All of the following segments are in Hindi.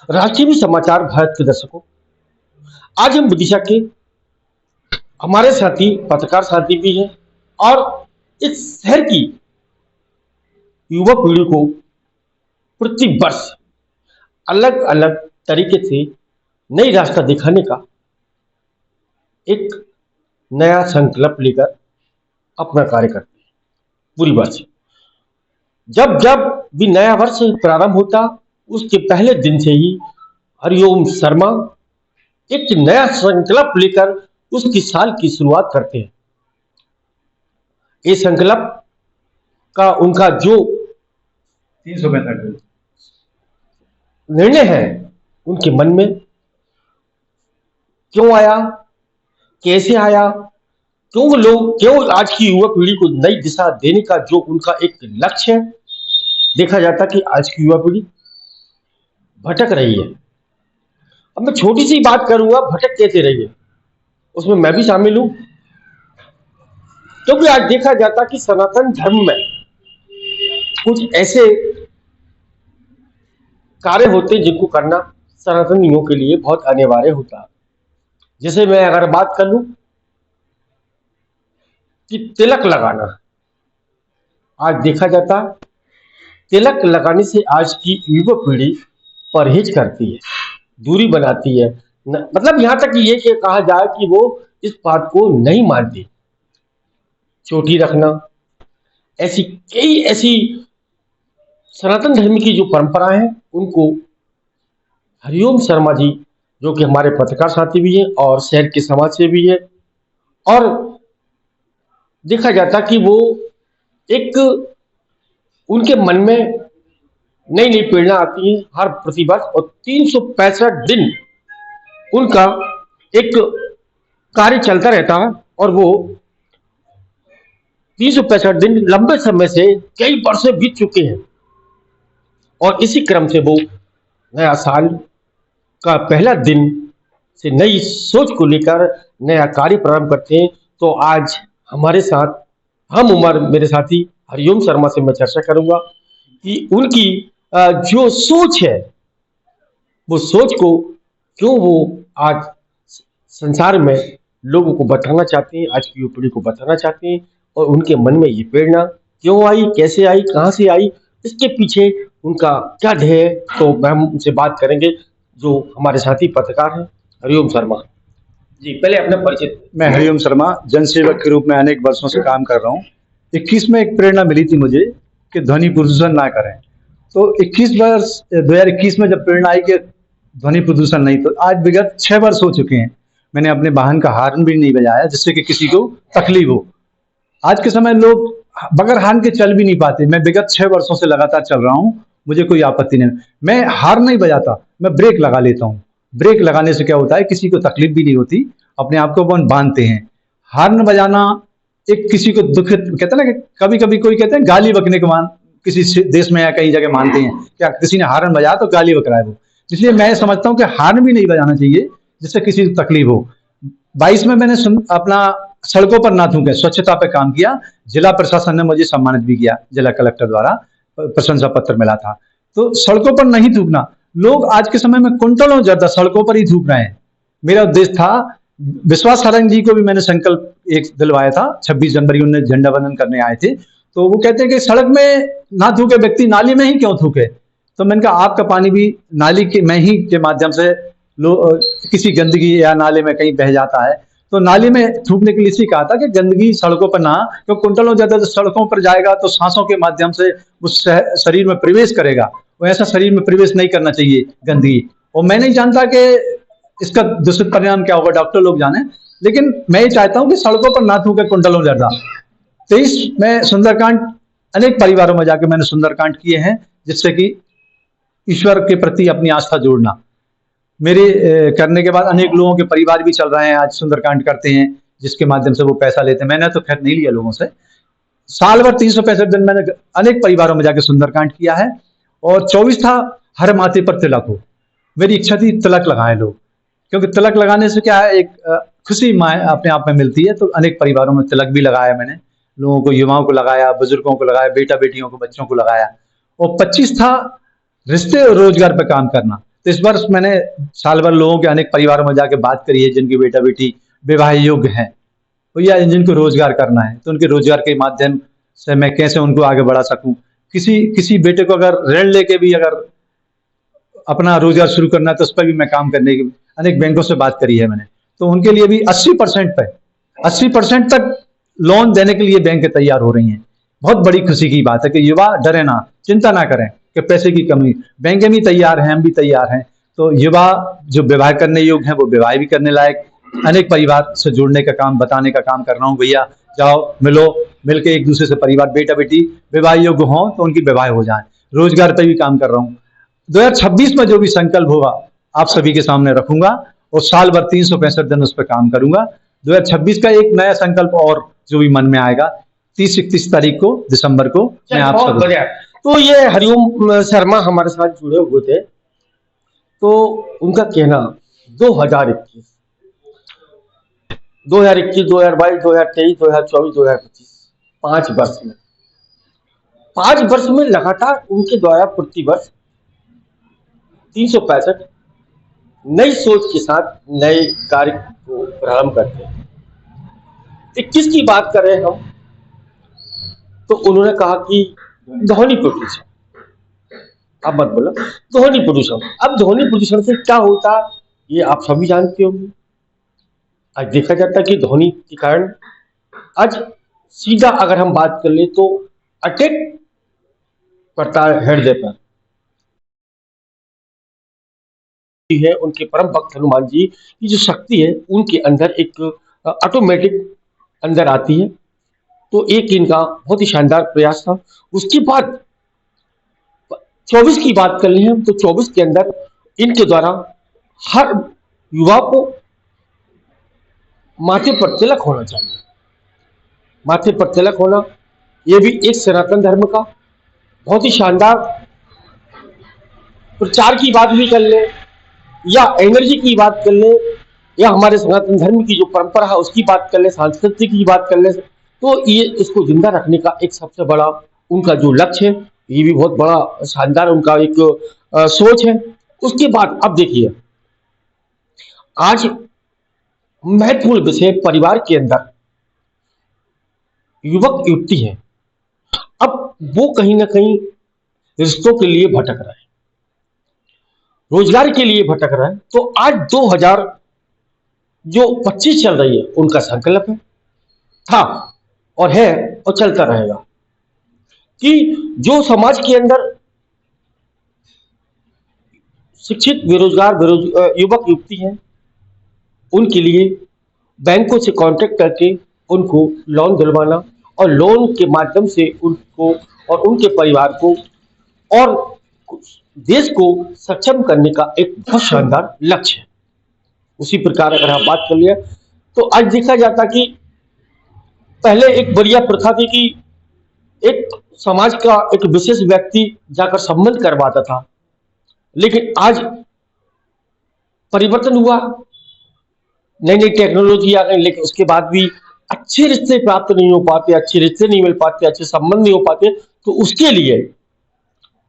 राष्ट्रीय समाचार भारत के दर्शकों, आज हम विदिशा के हमारे साथी पत्रकार साथी भी हैं और इस शहर की युवा पीढ़ी को प्रति वर्ष अलग अलग तरीके से नई रास्ता दिखाने का एक नया संकल्प लेकर अपना कार्य करते हैं पूरी वर्ष। जब जब भी नया वर्ष प्रारंभ होता उसके पहले दिन से ही हरिओम शर्मा एक नया संकल्प लेकर उसकी साल की शुरुआत करते हैं। ये संकल्प का उनका जो 365 निर्णय है उनके मन में क्यों आया, कैसे आया, क्यों आज की युवा पीढ़ी को नई दिशा देने का जो उनका एक लक्ष्य है। देखा जाता कि आज की युवा पीढ़ी भटक रही है। अब मैं छोटी सी बात करूंगा, भटक कैसे रही है उसमें मैं भी शामिल हूं, क्योंकि आज देखा जाता कि सनातन धर्म में कुछ ऐसे कार्य होते हैं जिनको करना सनातनियों के लिए बहुत अनिवार्य होता है। जैसे मैं अगर बात कर लूं कि तिलक लगाना, आज देखा जाता तिलक लगाने से आज की युवा पीढ़ी परहेज करती है, दूरी बनाती है। मतलब यहां तक ये कि कहा जाए कि वो इस बात को नहीं मानती। चोटी रखना, ऐसी सनातन धर्म की जो परंपराएं हैं उनको हरिओम शर्मा जी, जो कि हमारे पत्रकार साथी भी हैं और शहर के समाज से भी है, और देखा जाता कि वो एक उनके मन में नई नई प्रेरणा आती है हर प्रतिवर्ष, और 365 दिन उनका एक कार्य चलता रहता है और वो 365 दिन लंबे समय से कई वर्ष बीत चुके हैं। और इसी क्रम से वो नया साल का पहला दिन से नई सोच को लेकर नया कार्य प्रारंभ करते हैं। तो आज हमारे साथ हम उमर मेरे साथी हरिओम शर्मा से मैं चर्चा करूंगा कि उनकी जो सोच है वो सोच को क्यों वो आज संसार में लोगों को बताना चाहते हैं, आज की युवा पीढ़ी को बताना चाहते हैं, और उनके मन में ये प्रेरणा क्यों आई, कैसे आई, कहां से आई, इसके पीछे उनका क्या ध्येय है। तो हम उनसे बात करेंगे जो हमारे साथी पत्रकार हैं हरिओम शर्मा जी। पहले अपना परिचय। मैं हरिओम शर्मा जनसेवक के रूप में अनेक वर्षों से काम कर रहा हूँ। 21 में एक प्रेरणा मिली थी मुझे कि ध्वनि प्रदूषण ना करें। तो 2021 में जब प्रेरणा आई कि ध्वनि प्रदूषण नहीं, तो आज विगत 6 वर्ष हो चुके हैं मैंने अपने वाहन का हॉर्न भी नहीं बजाया जिससे कि किसी को तकलीफ हो। आज के समय लोग बगैर हॉर्न के चल भी नहीं पाते। मैं विगत 6 वर्षों से लगातार चल रहा हूँ, मुझे कोई आपत्ति नहीं। मैं हॉर्न नहीं बजाता, मैं ब्रेक लगा लेता हूँ। ब्रेक लगाने से क्या होता है, किसी को तकलीफ भी नहीं होती, अपने आप को अपन बांधते हैं। हॉर्न बजाना एक किसी को दुख कहते हैं ना, कि कभी कभी कोई कहते हैं गाली बकने को किसी देश में या कई जगह मानते हैं क्या किसी ने हॉर्न बजाया तो गाली बक रहा है वो। इसलिए मैं समझता हूँ कि हॉर्न भी नहीं बजाना चाहिए जिससे किसी को तकलीफ हो। 22 में मैंने अपना सड़कों पर ना थूके स्वच्छता पे काम किया। जिला प्रशासन ने मुझे सम्मानित भी किया, जिला कलेक्टर द्वारा प्रशंसा पत्र मिला था। तो सड़कों पर नहीं थूकना। लोग आज के समय में कुंटलों ज्यादा सड़कों पर ही थूक रहे हैं। मेरा उद्देश्य था, विश्वास सारंग जी को भी मैंने संकल्प एक दिलवाया था। 26 जनवरी उन्हें झंडा वंदन करने आए थे, तो वो कहते हैं कि सड़क में ना थूके व्यक्ति नाली में ही क्यों थूके। तो मैंने कहा आपका पानी भी नाली के में ही के माध्यम से किसी गंदगी या नाले में कहीं बह जाता है, तो नाली में थूकने के लिए इसी कहा था कि गंदगी सड़कों पर ना, क्योंकि कुंटलों ज्यादा सड़कों पर जाएगा तो सांसों के माध्यम से उस शरीर में प्रवेश करेगा। वो ऐसा शरीर में प्रवेश नहीं करना चाहिए गंदगी। और मैं नहीं जानता कि इसका दूषित परिणाम क्या होगा, डॉक्टर लोग जाने, लेकिन मैं ये चाहता हूँ कि सड़कों पर ना थूके कुंटलों ज्यादा। 23 में सुंदरकांड, अनेक परिवारों में जाके मैंने सुंदरकांड किए हैं जिससे कि ईश्वर के प्रति अपनी आस्था जोड़ना। मेरे करने के बाद अनेक लोगों के परिवार भी चल रहे हैं, आज सुंदरकांड करते हैं जिसके माध्यम से वो पैसा लेते हैं। मैंने तो खैर नहीं लिया लोगों से। साल भर 365 दिन मैंने अनेक परिवारों में जाकर सुंदरकांड किया है। और 24 था हर माथे पर तिलक हो। मेरी इच्छा थी तिलक लगाएं लोग, क्योंकि तिलक लगाने से क्या है, एक खुशी अपने आप में मिलती है। तो अनेक परिवारों में तिलक भी लगाया मैंने, लोगों को, युवाओं को लगाया, बुजुर्गों को लगाया, बेटा बेटियों को, बच्चों को लगाया। और 25 था रिश्ते और रोजगार पर काम करना। तो इस वर्ष मैंने साल भर लोगों के अनेक परिवारों में जाके बात करी है जिनके बेटा बेटी विवाह योग्य हैं, तो या जिनको रोजगार करना है, तो उनके रोजगार के माध्यम से मैं कैसे उनको आगे बढ़ा सकूं। किसी किसी बेटे को अगर ऋण लेके भी अगर अपना रोजगार शुरू करना है तो उस पर भी मैं काम करने की अनेक बैंकों से बात करी है मैंने, तो उनके लिए भी 80% तक लोन देने के लिए बैंक तैयार हो रही हैं। बहुत बड़ी खुशी की बात है कि युवा डरे ना, चिंता ना करें कि पैसे की कमी, बैंक भी तैयार हैं, हम भी तैयार हैं। तो युवा जो विवाह करने योग्य हैं वो विवाह भी करने लायक, अनेक परिवार से जुड़ने का काम, बताने का काम कर रहा हूँ। भैया जाओ मिलो, मिलके एक दूसरे से परिवार बेटा बेटी विवाह योग्य हों तो उनकी विवाह हो जाए। रोजगार पर भी काम कर रहा हूँ। 2026 में जो भी संकल्प होगा आप सभी के सामने रखूंगा और साल भर 365 दिन उस पर काम करूंगा। 2026 का एक नया संकल्प और जो भी मन में आएगा 30-31 तारीख को दिसंबर को मैं आप बहुत सब बढ़िया। तो ये हरिओम शर्मा हमारे साथ जुड़े हुए थे, तो उनका कहना 2021, 2022, 2023, 2024, 2025 5 वर्ष में लगातार उनके द्वारा प्रति वर्ष 365 नई सोच के साथ नए कार्य को प्रारंभ करते हैं। 21 की बात करें हम तो उन्होंने कहा कि ध्वनि प्रदूषण, अब मत बोलो ध्वनि प्रदूषण। अब ध्वनि प्रदूषण से क्या होता ये आप सभी जानते होंगे। आज देखा जाता है कि ध्वनि के कारण आज सीधा अगर हम बात कर ले तो अटैक करता है हृदय पर है। उनके परम भक्त हनुमान जी की जो शक्ति है उनके अंदर एक ऑटोमेटिक अंदर आती है। तो एक इनका बहुत ही शानदार प्रयास था। उसके बाद 24 की बात कर लें हम तो 24 के अंदर इनके द्वारा हर युवा को माथे पर तिलक होना चाहिए। माथे पर तिलक होना यह भी एक सनातन धर्म का बहुत ही शानदार प्रचार की बात भी कर ले या एनर्जी की बात कर ले या हमारे सनातन धर्म की जो परंपरा है उसकी बात कर ले, संस्कृति की बात कर ले, तो ये इसको जिंदा रखने का एक सबसे बड़ा उनका जो लक्ष्य है, ये भी बहुत बड़ा शानदार उनका एक सोच है। उसके बाद अब देखिए आज महत्वपूर्ण विषय परिवार के अंदर युवक युवती है, अब वो कहीं ना कहीं रिश्तों के लिए भटक रहा है, रोजगार के लिए भटक रहा है। तो आज 2025 चल रही है उनका संकल्प है, था और है और चलता रहेगा कि जो समाज के अंदर शिक्षित बेरोजगार युवक युवती हैं उनके लिए बैंकों से कांटेक्ट करके उनको लोन दिलवाना और लोन के माध्यम से उनको और उनके परिवार को और देश को सक्षम करने का एक बहुत शानदार लक्ष्य है। उसी प्रकार अगर हम बात कर लिया तो आज देखा जाता कि पहले एक बढ़िया प्रथा थी कि एक समाज का एक विशेष व्यक्ति जाकर संबंध करवाता था, लेकिन आज परिवर्तन हुआ, नई नई टेक्नोलॉजी आ गई, लेकिन उसके बाद भी अच्छे रिश्ते प्राप्त नहीं हो पाते, अच्छे रिश्ते नहीं मिल पाते, अच्छे संबंध नहीं हो पाते। तो उसके लिए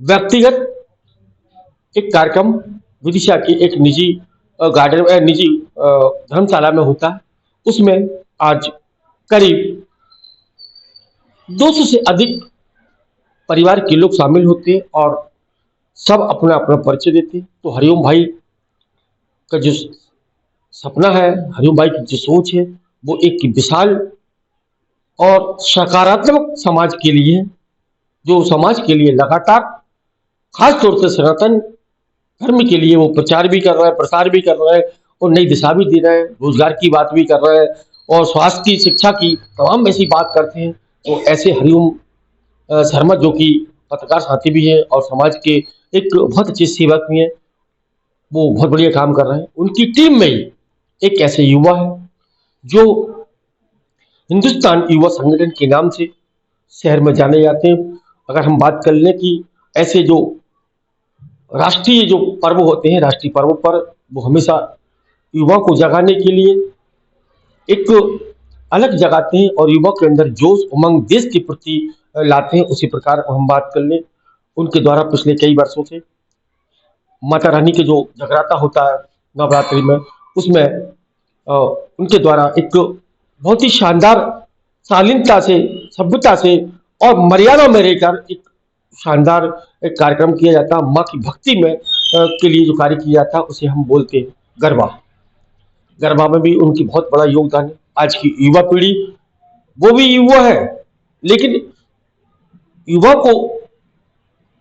व्यक्तिगत एक कार्यक्रम विदिशा की एक निजी गार्डन निजी धर्मशाला में होता है। उसमें आज करीब 200 से अधिक परिवार के लोग शामिल होते हैं और सब अपना अपना परिचय देते हैं। तो हरिओम भाई का जो सपना है, हरिओम भाई की जो सोच है, वो एक विशाल और सकारात्मक समाज के लिए है, जो समाज के लिए लगातार खास तौर से सनातन धर्म के लिए वो प्रचार भी कर रहा है, प्रसार भी कर रहा है और नई दिशा भी दे रहा है, रोजगार की बात भी कर रहा है और स्वास्थ्य की, शिक्षा की तमाम ऐसी बात करते हैं। तो ऐसे हरिओम शर्मा जो कि पत्रकार साथी भी है और समाज के एक बहुत अच्छे सेवक भी हैं, वो बहुत बढ़िया काम कर रहे हैं। उनकी टीम में ही एक ऐसे युवा है जो हिंदुस्तान युवा संगठन के नाम से शहर में जाने जाते हैं। अगर हम बात कर लें कि ऐसे जो राष्ट्रीय जो पर्व होते हैं, राष्ट्रीय पर्वों पर वो हमेशा युवा को जगाने के लिए एक अलग जगाते हैं और युवा के अंदर जोश उमंग देश के प्रति लाते हैं। उसी प्रकार हम बात कर लें उनके द्वारा पिछले कई वर्षों से माता रानी के जो जगराता होता है नवरात्रि में, उसमें उनके द्वारा एक बहुत ही शानदार शालीनता से, सभ्यता से और मर्यादा में रहकर एक शानदार एक कार्यक्रम किया जाता है। माँ की भक्ति में के लिए जो कार्य किया जाता है उसे हम बोलते हैं गरबा। गरबा में भी उनकी बहुत बड़ा योगदान है। आज की युवा पीढ़ी, वो भी युवा है, लेकिन युवा को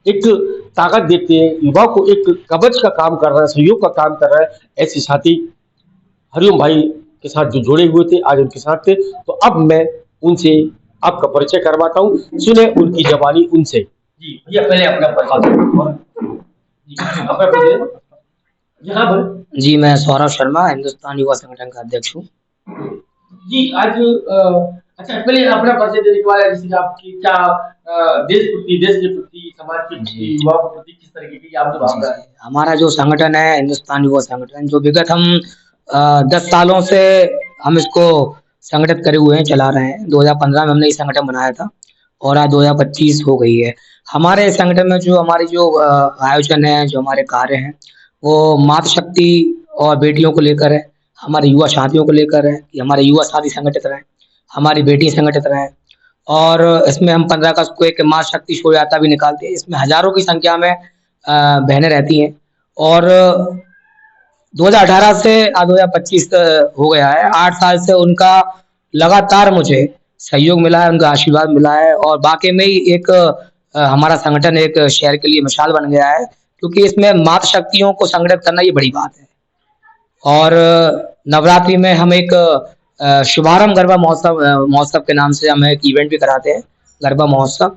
एक ताकत देते हैं, युवा को एक कवच का काम कर रहा है, सहयोग का काम कर रहा है। ऐसे साथी हरिओम भाई के साथ जो जुड़े हुए थे, आज उनके साथ थे, तो अब मैं उनसे आपका परिचय करवाता हूँ। सुने उनकी जबानी उनसे। जी भैया, पहले अपना परिचय। जी, अपना परिचय यहाँ पर। जी, मैं सौरभ शर्मा हिंदुस्तान युवा संगठन का अध्यक्ष हूँ। जी, आज अच्छा, पहले अपना परिचय देने के बाद जैसे कि आपकी क्या देश के प्रति, समाज के प्रति, युवा के प्रति किस तरीके की आपकी भावना है? हमारा जो संगठन है हिंदुस्तान युवा संगठन, जो विगत हम 10 सालों से हम इसको संगठित करे हुए हैं, चला रहे हैं। 2015 में हमने ये संगठन बनाया था और आज 2025 हो गई है। हमारे संगठन में जो हमारी जो आयोजन है, जो हमारे कार्य हैं, वो मातृशक्ति और बेटियों को लेकर है, हमारे युवा साथियों को लेकर है कि हमारे युवा साथी संगठित रहें, हमारी बेटी संगठित रहें। और इसमें हम 15 अगस्त को एक मातृशक्ति शोभा यात्रा भी निकालते हैं। इसमें हजारों की संख्या में बहनें रहती हैं और 2018 से आज 2025 हो गया है। 8 साल से उनका लगातार मुझे सहयोग मिला है, उनका आशीर्वाद मिला है और वाकई में ही एक हमारा संगठन एक शहर के लिए मिसाल बन गया है, क्योंकि इसमें मातृशक्तियों को संगठित करना ये बड़ी बात है। और नवरात्रि में हम एक शुभारंभ गरबा महोत्सव के नाम से हम एक इवेंट भी कराते हैं, गरबा महोत्सव,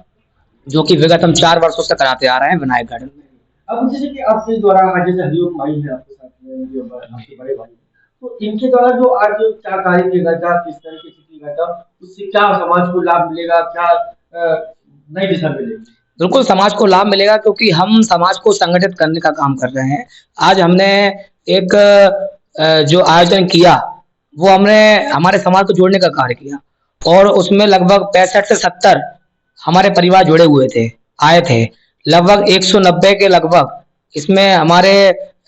जो कि विगत हम 4 वर्षों से कराते आ रहे हैं विनायक गार्डन में। अब जैसे कि आपके द्वारा आज जैसे हरिओम भाई है आपके साथ में, जो आपके बड़े भाई, तो इनके द्वारा जो आज क्या कार्य किया गया था, किस तरीके से किया गया था, उससे क्या समाज को लाभ मिलेगा, क्या नई दिशा मिलेगी? बिल्कुल समाज को लाभ मिलेगा, क्योंकि हम समाज को संगठित करने का काम कर रहे हैं। आज हमने एक जो आयोजन किया, वो हमने हमारे समाज को जोड़ने का कार्य किया और उसमें लगभग 65 से 70 हमारे परिवार जुड़े हुए थे, आए थे। लगभग 190 के लगभग इसमें हमारे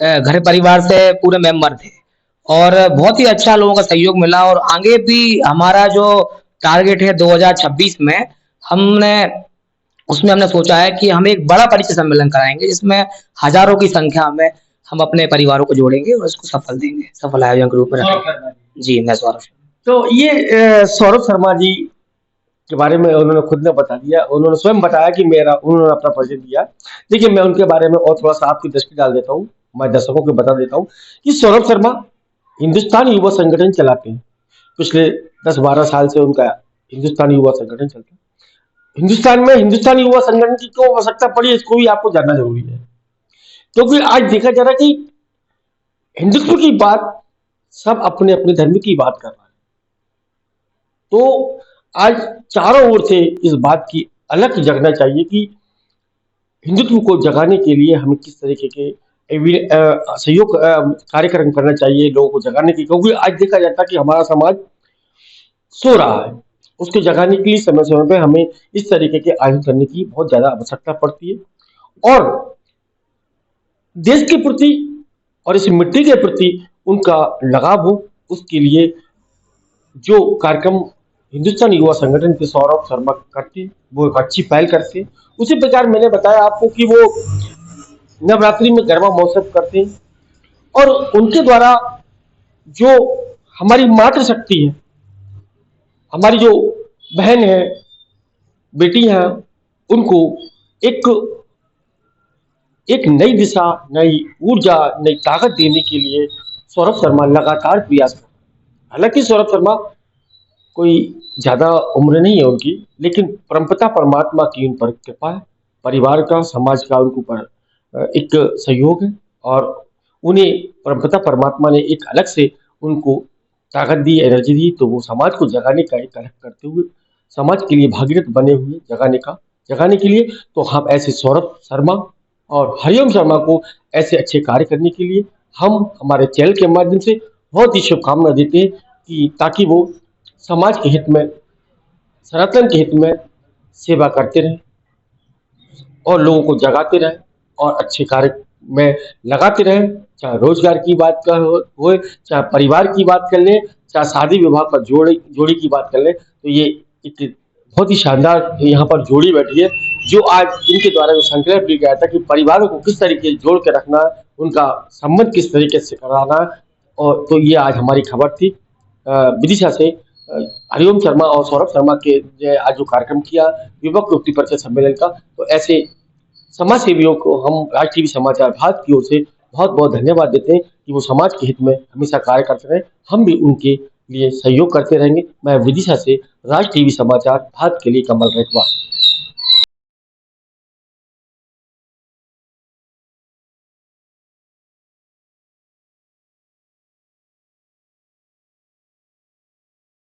घर परिवार से पूरे मेंबर थे और बहुत ही अच्छा लोगों का सहयोग मिला। और आगे भी हमारा जो टारगेट है 2026 में, उसमें हमने सोचा है कि हम एक बड़ा परिचय सम्मेलन कराएंगे, जिसमें हजारों की संख्या में हम अपने परिवारों को जोड़ेंगे और इसको सफल देंगे, सफल आयोजन के रूप में रखेंगे। जी, मैं सौरभ शर्मा। तो ये सौरभ शर्मा जी के बारे में उन्होंने खुद ने बता दिया, उन्होंने स्वयं बताया कि उन्होंने अपना परिचय दिया। देखिए, मैं उनके बारे में और थोड़ा सा आपकी दृष्टि डाल देता हूँ, मैं दर्शकों को बता देता हूँ कि सौरभ शर्मा हिंदुस्तान युवा संगठन चलाते हैं। पिछले 10-12 साल से उनका हिंदुस्तान युवा संगठन चलता है। हिंदुस्तान में हिंदुस्तान युवा संगठन की क्यों आवश्यकता पड़ी, इसको भी आपको जानना जरूरी है, क्योंकि आज देखा जा रहा है कि हिंदुत्व की बात सब अपने अपने धर्म की बात कर रहा है। तो आज चारों ओर से इस बात की अलग जगना चाहिए कि हिंदुत्व को जगाने के लिए हमें किस तरीके के सहयोग कार्यक्रम करना चाहिए लोगों को जगाने की, क्योंकि आज देखा जाता है कि हमारा समाज सो रहा है, उसको जगाने के लिए समय समय पे हमें इस तरीके के आयोजन करने की बहुत ज्यादा आवश्यकता पड़ती है। और देश के प्रति और इस मिट्टी के प्रति उनका लगाव हो, उसके लिए जो कार्यक्रम हिंदुस्तान युवा संगठन के सौरभ शर्मा करते, वो एक अच्छी पहल करते। उसी प्रकार मैंने बताया आपको कि वो नवरात्रि में गरबा महोत्सव करते हैं और उनके द्वारा जो हमारी मातृशक्ति है, हमारी जो बहन है, बेटी हैं, उनको एक नई दिशा, नई ऊर्जा, नई ताकत देने के लिए सौरभ शर्मा लगातार प्रयास कर रहे हैं। हालांकि सौरभ शर्मा कोई ज्यादा उम्र नहीं है उनकी, लेकिन परमपिता परमात्मा की उन पर कृपा है, परिवार का, समाज का उनके ऊपर एक सहयोग है और उन्हें परमपिता परमात्मा ने एक अलग से उनको ताकत दी, एनर्जी दी, तो वो समाज को जगाने का एक अलग करते हुए, समाज के लिए भागीरथ बने हुए जगाने के लिए। तो हम ऐसे सौरभ शर्मा और हरिओम शर्मा को ऐसे अच्छे कार्य करने के लिए हम हमारे चैनल के माध्यम से बहुत ही शुभकामना देते हैं कि ताकि वो समाज के हित में, सनातन के हित में सेवा करते रहें और लोगों को जगाते रहें और अच्छे कार्य में लगाते रहें, चाहे रोजगार की बात का हो, चाहे परिवार की बात कर लें, चाहे शादी विवाह पर जोड़ी की बात कर लें, तो ये एक बहुत ही शानदार यहाँ पर जोड़ी बैठी है, जो आज इनके द्वारा जो संकल्प लिया गया था कि परिवारों को किस तरीके से जोड़ के रखना, उनका संबंध किस तरीके से कराना, और तो ये आज हमारी खबर थी विदिशा से। हरिओम शर्मा और सौरभ शर्मा के जो आज जो कार्यक्रम किया युवक युवती परिचय सम्मेलन का, तो ऐसे समाज सेवियों को हम राज टीवी समाचार भारत की ओर से बहुत बहुत धन्यवाद देते हैं कि वो समाज के हित में हमेशा कार्य करते रहे। हम भी उनके लिए सहयोग करते रहेंगे। मैं विदिशा से राज टीवी समाचार भारत के लिए कमल रेखवार।